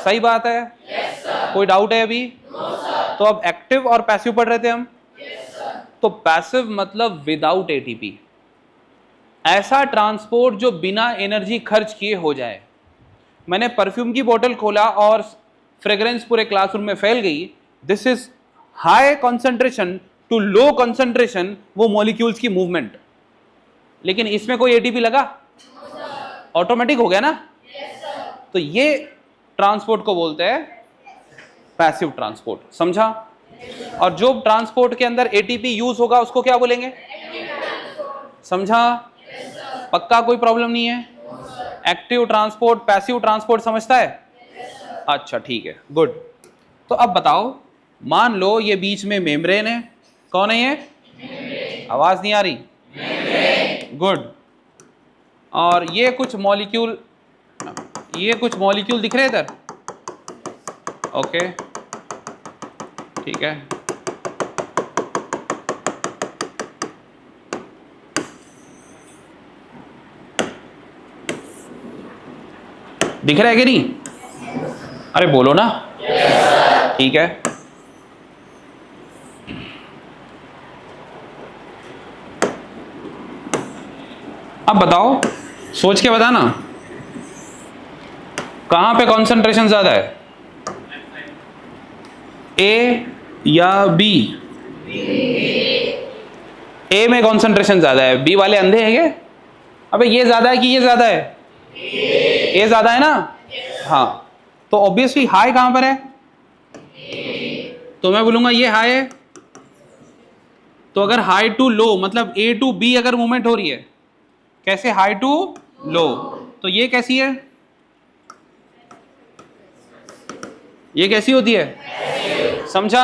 सही बात है? कोई डाउट है अभी? तो अब एक्टिव और पैसिव पढ़ रहे थे हम। तो पैसिव मतलब विदाउट एटीपी, ऐसा ट्रांसपोर्ट जो बिना एनर्जी खर्च किए हो जाए। मैंने परफ्यूम की बोतल खोला और फ्रेग्रेंस पूरे क्लासरूम में फैल गई। This is high concentration to low concentration, वो मॉलिक्यूल्स की मूवमेंट। लेकिन इसमें कोई एटीपी लगा? ऑटोमेटिक हो गया ना? तो ये ट्रांसपोर्ट को बोलते हैं पैसिव ट्रांसपोर्ट। समझा? और जो ट्रांसपोर्ट के अंदर एटीपी यूज होगा उसको क्या बोलेंगे? समझा? पक्का? कोई प्रॉब्लम नहीं है? एक्टिव ट्रांसपोर्ट, पैसिव ट्रांसपोर्ट समझता है? अच्छा ठीक है, गुड। तो अब बताओ, मान लो ये बीच में मेम्ब्रेन है। कौन है ये? आवाज नहीं आ रही? गुड। और ये कुछ मॉलिक्यूल दिख रहे हैं इधर? ओके ठीक है। दिख रहा है कि नहीं? अरे बोलो ना। ठीक है। अब बताओ, सोच के बताना, कहां पे कंसंट्रेशन ज्यादा है? ए या बी? ए में कंसंट्रेशन ज्यादा है। बी वाले अंधे हैं क्या? अबे ये ज्यादा है कि ये ज्यादा है? ए ज्यादा है ना? हाँ, तो ऑब्वियसली हाई कहां पर है? तो मैं बोलूंगा ये हाई है। तो अगर हाई टू लो मतलब ए टू बी अगर मूवमेंट हो रही है, कैसे? High to low. तो ये कैसी है? ये कैसी होती है? समझा?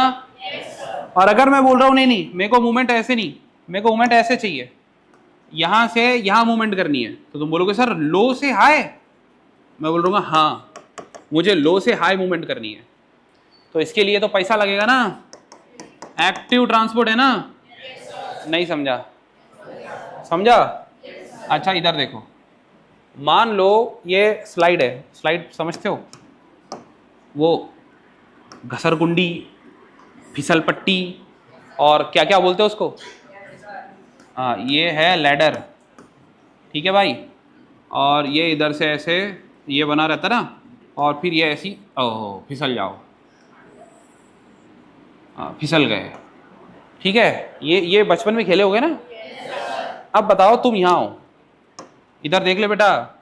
और अगर मैं बोल रहा हूं नहीं नहीं, मेरे को मूवमेंट ऐसे नहीं, मेरे को मूवमेंट ऐसे चाहिए, यहां से यहां मूवमेंट करनी है, तो तुम बोलोगे सर लो से हाई। मैं बोल रहा हूँ हाँ, मुझे लो से हाई मूवमेंट करनी है। तो इसके लिए तो पैसा लगेगा ना। एक्टिव ट्रांसपोर्ट है ना? नहीं समझा? समझा? अच्छा इधर देखो, मान लो ये स्लाइड है। स्लाइड समझते हो? वो घसरकुंडी, फिसल पट्टी, और क्या क्या बोलते हो उसको? हाँ, ये है लैडर। ठीक है भाई? और ये इधर से ऐसे ये बना रहता ना, और फिर ये ऐसी ओह फिसल जाओ। हाँ, फिसल गए। ठीक है? ये बचपन में खेले होगे ना? अब बताओ, तुम यहाँ हो, इधर देख ले बेटा।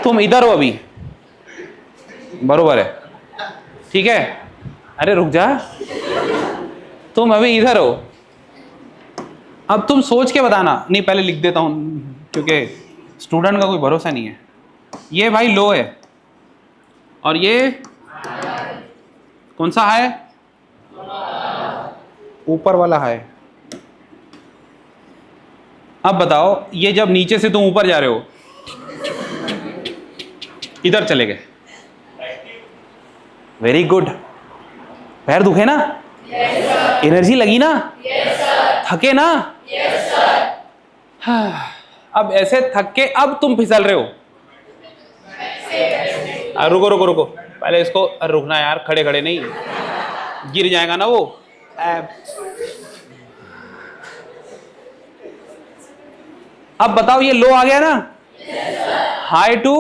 तुम इधर हो अभी, बरोबर है? ठीक है? अरे रुक जा, तुम अभी इधर हो। अब तुम सोच के बताना। नहीं, पहले लिख देता हूं क्योंकि स्टूडेंट का कोई भरोसा नहीं है। ये भाई लो है, और ये कौन सा है? ऊपर वाला है। अब बताओ, ये जब नीचे से तुम ऊपर जा रहे हो, इधर चले गए। Very good. पैर दुखे ना? एनर्जी लगी ना? थके ना? अब ऐसे थक के अब तुम फिसल रहे हो। रुको रुको रुको, पहले इसको रुकना यार, खड़े खड़े नहीं, गिर जाएगा ना वो। अब बताओ, ये लो आ गया ना? High to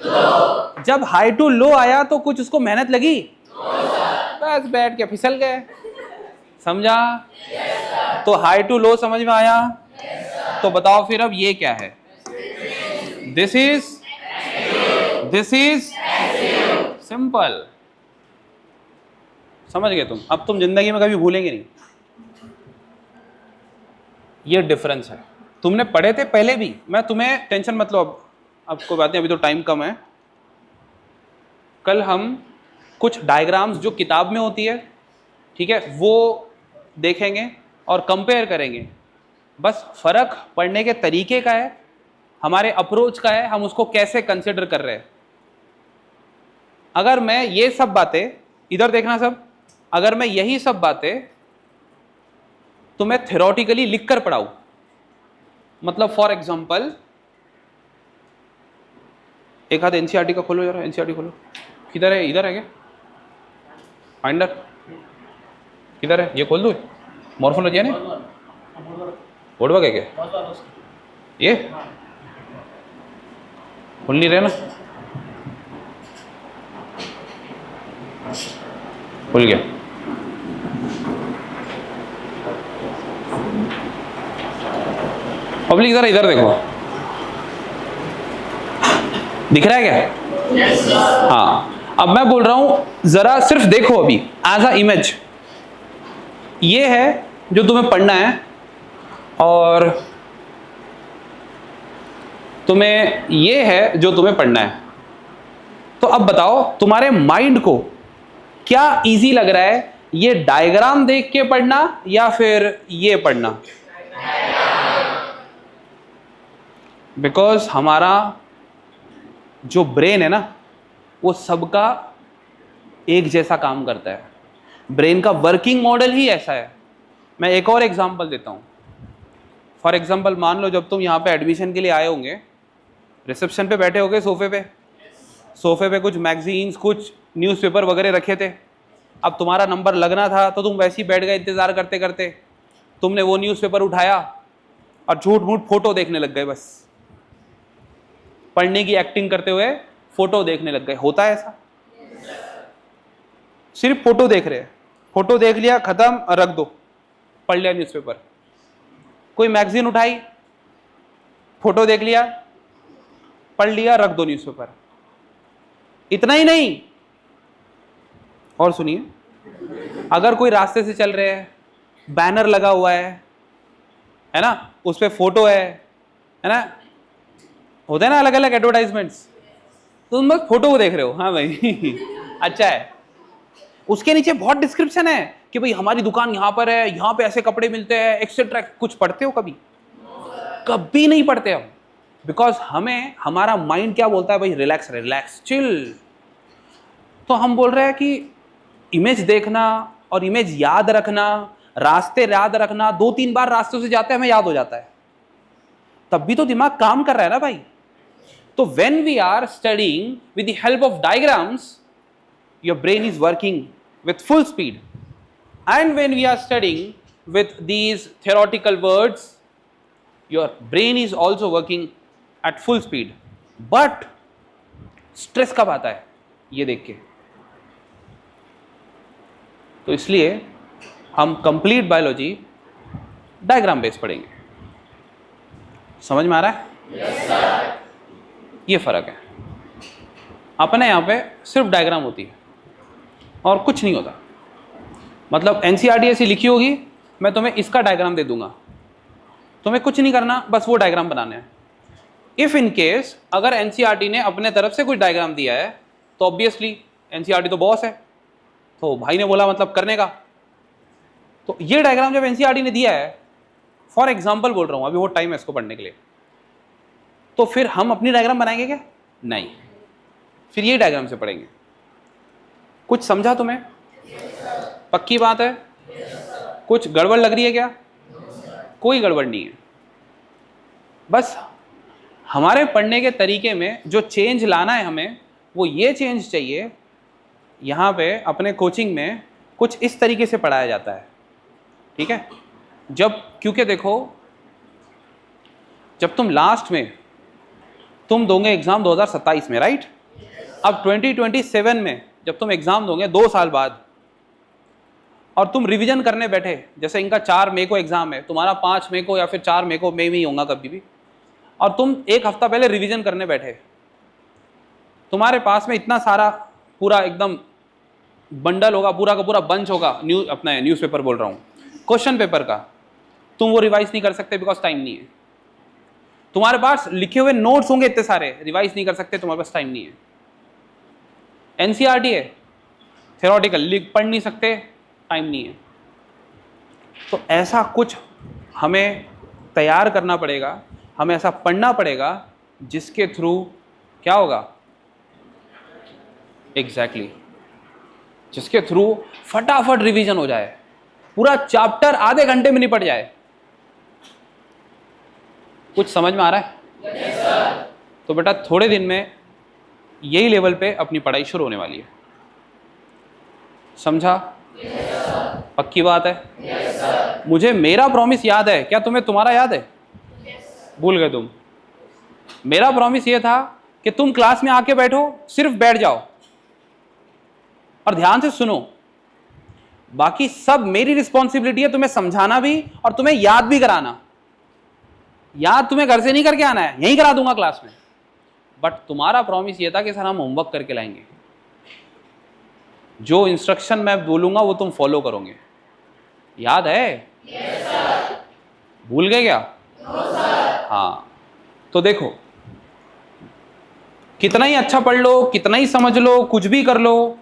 low. जब हाई टू लो आया तो कुछ उसको मेहनत लगी? बस बैठ के फिसल गए। समझा? तो हाई टू लो समझ में आया? तो बताओ फिर अब ये क्या है? This is simple. समझ गए तुम? अब तुम जिंदगी में कभी भूलेंगे नहीं। ये डिफरेंस है। तुमने पढ़े थे पहले भी, मैं तुम्हें टेंशन मत लो। अब कोई बात नहीं, अभी तो टाइम कम है। कल हम कुछ डायग्राम्स जो किताब में होती है, ठीक है, वो देखेंगे और कंपेयर करेंगे। बस फर्क पढ़ने के तरीके का है, हमारे अप्रोच का है, हम उसको कैसे कंसिडर कर रहे हैं। अगर मैं ये सब बातें, इधर देखना सब, अगर मैं यही सब बातें तुम्हें थ्योरेटिकली लिख कर पढ़ाऊं, मतलब फॉर एग्जांपल एक हाथ एनसीईआरटी का खोलो जरा, एनसीईआरटी खोलो। किधर है? इधर है क्या फाइंडर? किधर है? ये खोल दो। मॉर्फोलॉजी है ना, बोर्डवर्क है क्या ये? खुल नहीं रहे ना? खुल गया। पब्लिक जरा इधर देखो, दिख रहा है क्या? yes, हाँ, अब मैं बोल रहा हूं जरा सिर्फ देखो अभी एज अ इमेज। ये है जो तुम्हें पढ़ना है और तुम्हें ये है जो तुम्हें पढ़ना है। तो अब बताओ तुम्हारे माइंड को क्या इजी लग रहा है, ये डायग्राम देख के पढ़ना या फिर ये पढ़ना? बिकॉज हमारा जो ब्रेन है ना वो सबका एक जैसा काम करता है, ब्रेन का वर्किंग मॉडल ही ऐसा है। मैं एक और एग्जांपल देता हूँ। फॉर एग्जांपल मान लो जब तुम यहाँ पे एडमिशन के लिए आए होंगे, रिसेप्शन पे बैठे होगे सोफे पे कुछ मैगजीन्स कुछ न्यूज़पेपर वगैरह रखे थे। अब तुम्हारा नंबर लगना था तो तुम वैसे ही बैठ गए इंतजार करते करते, तुमने वो न्यूज़पेपर उठाया और झूठ मूठ फोटो देखने लग गए, बस पढ़ने की एक्टिंग करते हुए फोटो देखने लग गए। होता है ऐसा? सिर्फ फोटो देख रहे हैं, फोटो देख लिया खत्म, रख दो, पढ़ लिया न्यूज़पेपर। कोई मैगजीन उठाई, फोटो देख लिया, पढ़ लिया, रख दो न्यूज़पेपर। इतना ही नहीं, और सुनिए, अगर कोई रास्ते से चल रहे हैं, बैनर लगा हुआ है ना, उस पर फोटो है ना, होते हैं ना अलग अलग एडवर्टाइजमेंट्स, तो तुम बस फोटो को देख रहे हो, हाँ भाई अच्छा है। उसके नीचे बहुत डिस्क्रिप्शन है कि भाई हमारी दुकान यहाँ पर है, यहाँ पे ऐसे कपड़े मिलते हैं एक्सेट्रा। कुछ पढ़ते हो कभी? कभी नहीं पढ़ते हम, बिकॉज हमें हमारा माइंड क्या बोलता है, भाई रिलैक्स रिलैक्स चिल। तो हम बोल रहे हैं कि इमेज देखना और इमेज याद रखना, रास्ते याद रखना, 2-3 बार रास्तों से जाते हैं हमें याद हो जाता है, तब भी तो दिमाग काम कर रहा है ना भाई। तो when we are studying with the help of diagrams, your brain is working with full speed, and when we are studying with these theoretical words, your brain is also working at full speed. But stress कब आता है ये देख के? तो इसलिए हम complete biology diagram base पढ़ेंगे। समझ में आ रहा है? yes, sir. ये फर्क है। अपने यहाँ पे सिर्फ डायग्राम होती है और कुछ नहीं होता। मतलब एनसीईआरटी ऐसी लिखी होगी, मैं तुम्हें इसका डायग्राम दे दूंगा, तुम्हें कुछ नहीं करना, बस वो डायग्राम बनाने हैं। इफ इन केस अगर एनसीईआरटी ने अपने तरफ से कुछ डायग्राम दिया है तो ऑब्वियसली एनसीईआरटी तो बॉस है, तो भाई ने बोला मतलब करने का। तो ये डायग्राम जब एनसीईआरटी ने दिया है, फॉर एग्जाम्पल बोल रहा हूँ, अभी वो टाइम है इसको पढ़ने के लिए, तो फिर हम अपनी डायग्राम बनाएंगे क्या? नहीं, फिर ये डायग्राम से पढ़ेंगे। कुछ समझा तुम्हें? पक्की बात है? कुछ गड़बड़ लग रही है क्या? कोई गड़बड़ नहीं है। बस हमारे पढ़ने के तरीके में जो चेंज लाना है हमें, वो ये चेंज चाहिए। यहाँ पे अपने कोचिंग में कुछ इस तरीके से पढ़ाया जाता है, ठीक है? क्योंकि देखो, जब तुम लास्ट में तुम दोगे एग्जाम 2027 में, राइट? अब 2027 में जब तुम एग्जाम दोगे 2 साल बाद, और तुम रिवीजन करने बैठे, जैसे इनका 4 मई को एग्जाम है, तुम्हारा 5 मई को या फिर 4 मई को, मई में ही होगा कभी भी, और तुम 1 हफ्ता पहले रिवीजन करने बैठे, तुम्हारे पास में इतना सारा पूरा एकदम बंडल होगा, पूरा का पूरा बंच होगा, अपना न्यूज़पेपर बोल रहा हूँ, क्वेश्चन पेपर का, तुम वो रिवाइज नहीं कर सकते बिकॉज टाइम नहीं है। तुम्हारे पास लिखे हुए नोट्स होंगे इतने सारे, रिवाइज नहीं कर सकते, तुम्हारे पास टाइम नहीं है। एनसीईआरटी है, थ्योरेटिकल लिख पढ़ नहीं सकते, टाइम नहीं है। तो ऐसा कुछ हमें तैयार करना पड़ेगा, हमें ऐसा पढ़ना पड़ेगा जिसके थ्रू क्या होगा? एग्जैक्टली, जिसके थ्रू फटाफट रिवीजन हो जाए, पूरा चैप्टर आधे घंटे में निपट जाए। कुछ समझ में आ रहा है? तो बेटा थोड़े दिन में यही लेवल पे अपनी पढ़ाई शुरू होने वाली है, समझा? पक्की बात है? मुझे मेरा प्रॉमिस याद है, क्या तुम्हें तुम्हारा याद है? भूल गए तुम? मेरा प्रॉमिस ये था कि तुम क्लास में आके बैठो, सिर्फ बैठ जाओ और ध्यान से सुनो, बाकी सब मेरी रिस्पॉन्सिबिलिटी है तुम्हें समझाना भी और तुम्हें याद भी कराना। याद तुम्हें घर से नहीं करके आना है, यहीं करा दूंगा क्लास में, बट तुम्हारा प्रॉमिस ये था कि सर हम होमवर्क करके लाएंगे, जो इंस्ट्रक्शन मैं बोलूंगा वो तुम फॉलो करोगे। याद है? yes, भूल गए क्या? no, हाँ, तो देखो कितना ही अच्छा पढ़ लो, कितना ही समझ लो, कुछ भी कर लो,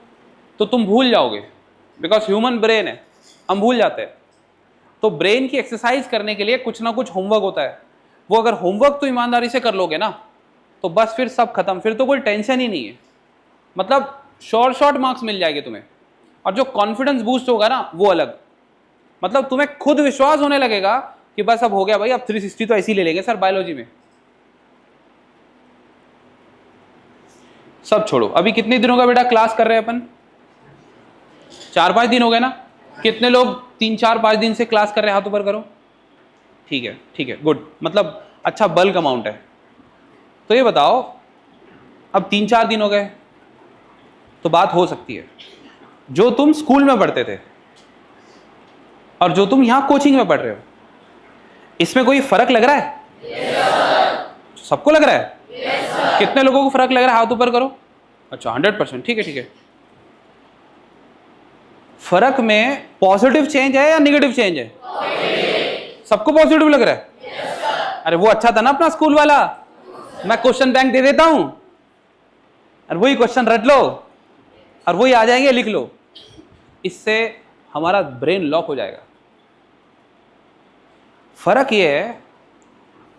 तो तुम भूल जाओगे, बिकॉज ह्यूमन ब्रेन है, हम भूल जाते हैं। तो ब्रेन की एक्सरसाइज करने के लिए कुछ ना कुछ होमवर्क होता है, वो अगर होमवर्क तो ईमानदारी से कर लोगे ना, तो बस फिर सब खत्म, फिर तो कोई टेंशन ही नहीं है। मतलब शॉर्ट मार्क्स मिल जाएंगे तुम्हें, और जो कॉन्फिडेंस बूस्ट होगा ना वो अलग। मतलब तुम्हें खुद विश्वास होने लगेगा कि बस अब हो गया भाई, अब 360 तो ऐसे ही ले लेंगे सर बायोलॉजी में। सब छोड़ो, अभी कितने दिनों का बेटा क्लास कर रहे हैं अपन? 4-5 दिन हो गए ना? कितने लोग 3-4-5 दिन से क्लास कर रहे हैं? हाथ ऊपर करो। ठीक है, गुड, मतलब अच्छा बल्क अमाउंट है। तो ये बताओ, अब 3-4 दिन हो गए तो बात हो सकती है, जो तुम स्कूल में पढ़ते थे और जो तुम यहां कोचिंग में पढ़ रहे हो, इसमें कोई फर्क लग रहा है? yes, सबको लग रहा है? yes, कितने लोगों को फर्क लग रहा है? हाथ ऊपर करो। अच्छा 100%, ठीक है। फर्क में पॉजिटिव चेंज है या नेगेटिव चेंज है? सबको पॉजिटिव लग रहा है? yes, अरे वो अच्छा था ना अपना स्कूल वाला, मैं क्वेश्चन बैंक दे देता हूं और वही क्वेश्चन रट लो और वही आ जाएंगे, लिख लो। इससे हमारा ब्रेन लॉक हो जाएगा। फर्क ये है,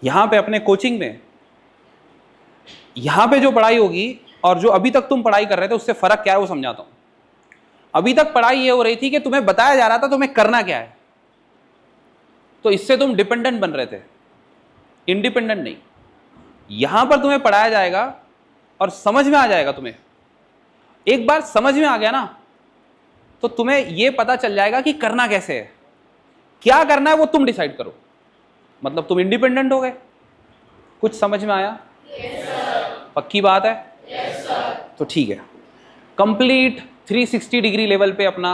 यहां पे अपने कोचिंग में यहां पे जो पढ़ाई होगी और जो अभी तक तुम पढ़ाई कर रहे थे, उससे फर्क क्या है वो समझाता हूं। अभी तक पढ़ाई ये हो रही थी कि तुम्हें बताया जा रहा था तुम्हें करना क्या है, तो इससे तुम डिपेंडेंट बन रहे थे, इंडिपेंडेंट नहीं। यहां पर तुम्हें पढ़ाया जाएगा और समझ में आ जाएगा तुम्हें। एक बार समझ में आ गया ना, तो तुम्हें यह पता चल जाएगा कि करना कैसे है, क्या करना है वो तुम डिसाइड करो। मतलब तुम इंडिपेंडेंट हो गए। कुछ समझ में आया? yes, पक्की बात है? yes, तो ठीक है, कंप्लीट 360 डिग्री लेवल पे अपना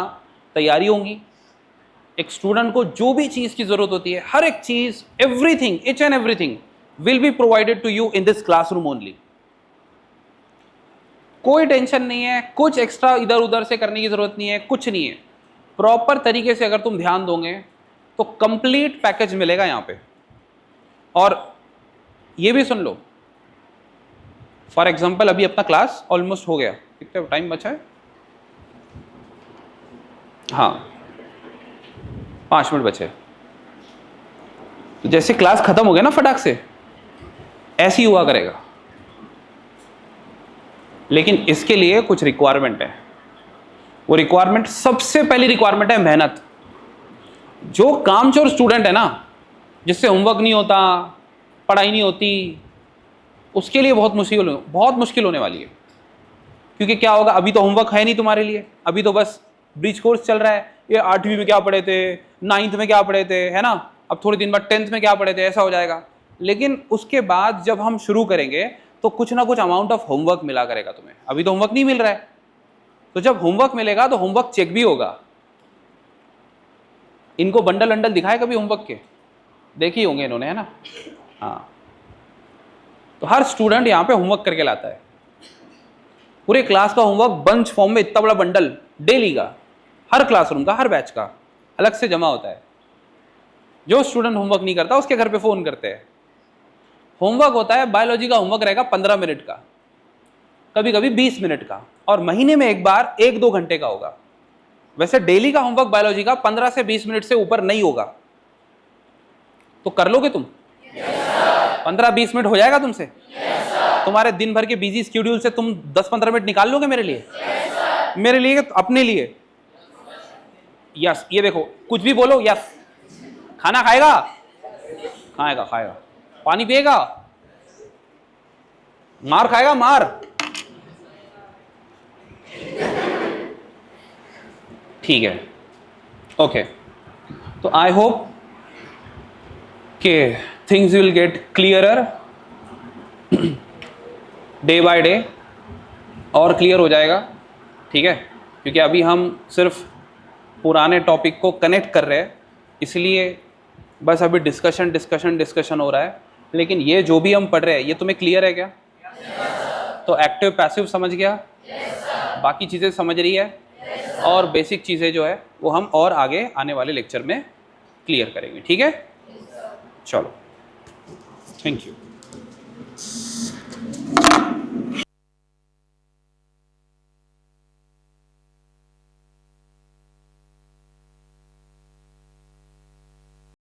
तैयारी होंगी। एक स्टूडेंट को जो भी चीज की जरूरत होती है, हर एक चीज, everything, each and everything will be provided to you in this classroom only. कोई टेंशन नहीं है, कुछ एक्स्ट्रा इधर उधर से करने की जरूरत नहीं है, कुछ नहीं है। प्रॉपर तरीके से अगर तुम ध्यान दोगे तो कंप्लीट पैकेज मिलेगा यहां पे। और ये भी सुन लो, फॉर एग्जांपल अभी अपना क्लास ऑलमोस्ट हो गया, कितना टाइम बचा है? हाँ 5 मिनट बचे। तो जैसे क्लास खत्म हो गया ना फटाक से, ऐसे ही हुआ करेगा। लेकिन इसके लिए कुछ रिक्वायरमेंट है। वो रिक्वायरमेंट, सबसे पहली रिक्वायरमेंट है मेहनत। जो कामचोर स्टूडेंट है ना, जिससे होमवर्क नहीं होता, पढ़ाई नहीं होती, उसके लिए बहुत मुश्किल होने वाली है। क्योंकि क्या होगा, अभी तो होमवर्क है नहीं तुम्हारे लिए, अभी तो बस ब्रिज कोर्स चल रहा है। ये 8वीं में क्या पढ़े थे, 9th में क्या पढ़े थे, है ना, अब थोड़े दिन बाद 10th में क्या पढ़े थे, ऐसा हो जाएगा। लेकिन उसके बाद जब हम शुरू करेंगे तो कुछ ना कुछ अमाउंट ऑफ होमवर्क मिला करेगा तुम्हें। अभी तो होमवर्क नहीं मिल रहा है, तो जब होमवर्क मिलेगा तो होमवर्क चेक भी होगा। इनको बंडल अंडल दिखाए कभी होमवर्क के? देखे होंगे इन्होंने, है ना? हाँ, तो हर स्टूडेंट यहाँ पे होमवर्क करके लाता है। पूरे क्लास का होमवर्क बंच फॉर्म में, इतना बड़ा बंडल डेली का, हर क्लासरूम का, हर बैच का अलग से जमा होता है। जो स्टूडेंट होमवर्क नहीं करता उसके घर पे फोन करते हैं। होमवर्क होता है, बायोलॉजी का होमवर्क रहेगा 15 मिनट का, कभी कभी 20 मिनट का, और महीने में एक बार 1-2 घंटे का होगा। वैसे डेली का होमवर्क बायोलॉजी का 15 से 20 मिनट से ऊपर नहीं होगा। तो कर लोगे तुम? 15-20 मिनट हो जाएगा तुमसे? तुम्हारे दिन भर के बिजी शेड्यूल से तुम 10-15 मिनट निकाल लोगे मेरे लिए? मेरे लिए, अपने लिए? यस। ये देखो, कुछ भी बोलो, यस। खाना खाएगा? खाएगा। पानी पिएगा? मार खाएगा? मार। ठीक है, ओके। तो आई होप कि things will get clearer day by day, और क्लियर हो जाएगा, ठीक है? क्योंकि अभी हम सिर्फ पुराने टॉपिक को कनेक्ट कर रहे हैं, इसलिए बस अभी डिस्कशन हो रहा है। लेकिन ये जो भी हम पढ़ रहे हैं ये तुम्हें क्लियर है क्या? तो एक्टिव पैसिव समझ गया? बाकी चीज़ें समझ रही है? और बेसिक चीज़ें जो है वो हम और आगे आने वाले लेक्चर में क्लियर करेंगे, ठीक है? चलो, थैंक यू।